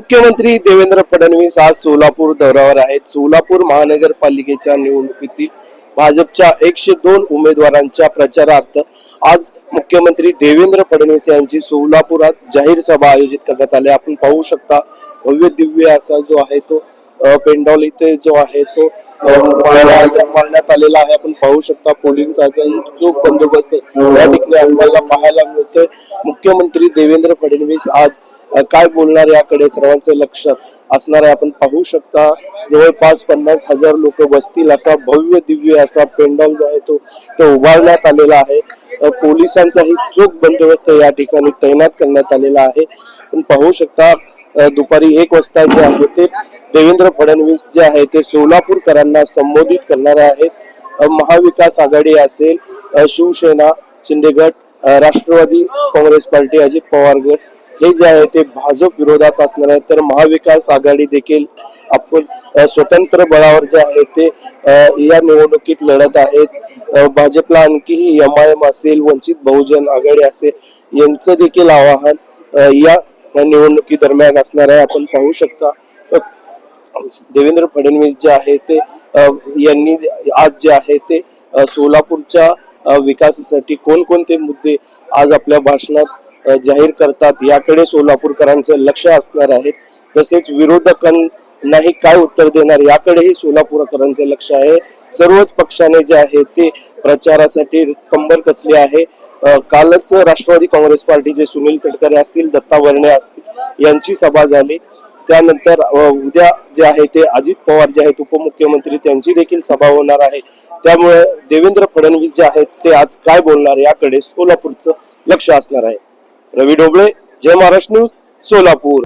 मुख्यमंत्री देवेंद्र फडणवीस आज सोलापूर दौऱ्यावर आहेत। सोलापूर महानगरपालिकेच्या निवडणुकीतील भाजपच्या 102 उमेदवारांच्या प्रचारार्थ आज मुख्यमंत्री देवेंद्र फडणवीस यांची सोलापुरात जाहीर सभा आयोजित करण्यात आली। आपण पाहू शकता भव्य दिव्य असा जो आहे तो पेंडॉल इथे जो आहे तो मारण्यात आलेला आहे। आपण पाहू शकता पोलिसांचा जो बंदोबस्त या ठिकाणी आपल्याला पाहायला मिळतोय। मुख्यमंत्री देवेंद्र फडणवीस आज काय बोलणार याकडे सर्वांचं लक्ष असणार आहे। आपण पाहू शकता जवळपास 50,000 लोक बसतील असा भव्य दिव्य असा पेंडॉल जो आहे तो उभारण्यात आलेला आहे। पोलिसांचाही चोख बंदोबस्त या ठिकाणी तैनात करण्यात आलेला आहे। आपण पाहू शकता दुपारी 1 वाजता जे आहे ते देवेंद्र फडणवीस जे आहे ते सोलापूरकरांना संबोधित करणार आहेत। महाविकास आघाडी असेल, शिवसेना, शिंदे गट, राष्ट्रवादी काँग्रेस पार्टी, अजित पवार गट हे जे आहे ते भाजप विरोधात असणार आहे, तर महाविकास आघाडी देखील आपण स्वतंत्र बळावर जे आहे ते या निवडणुकीत लढत आहेत। भाजपला आणखीही MIM असेल, वंचित बहुजन आघाडी असेल यांचं देखील आवाहन या निवडणुकी दरम्यान असणार आहे। आपण पाहू शकता देवेंद्र फडणवीस जे आहे ते यांनी आज जे आहे ते सोलापूरच्या विकासासाठी कोणकोणते मुद्दे आज आपल्या भाषणात जाहीर करतात याकडे सोलापूरकरांचं लक्ष असणार आहे। तसेच विरोधकांनाही काय उत्तर देणार याकडेही सोलापूरकरांचं लक्ष आहे। सर्वच पक्षाने जे आहे ते प्रचारासाठी कंबर कसली आहे। कालच राष्ट्रवादी काँग्रेस पार्टीचे सुनील तटकरे असतील, दत्ता वरणे असतील यांची सभा झाली। त्यानंतर उद्या जे आहे ते अजित पवार जे आहेत उपमुख्यमंत्री त्यांची देखील सभा होणार आहे। त्यामुळे देवेंद्र फडणवीस जे आहेत ते आज काय बोलणार याकडे सोलापूरचं लक्ष असणार आहे। रवी ढोबळे, जय महाराष्ट्र न्यूज, सोलापूर।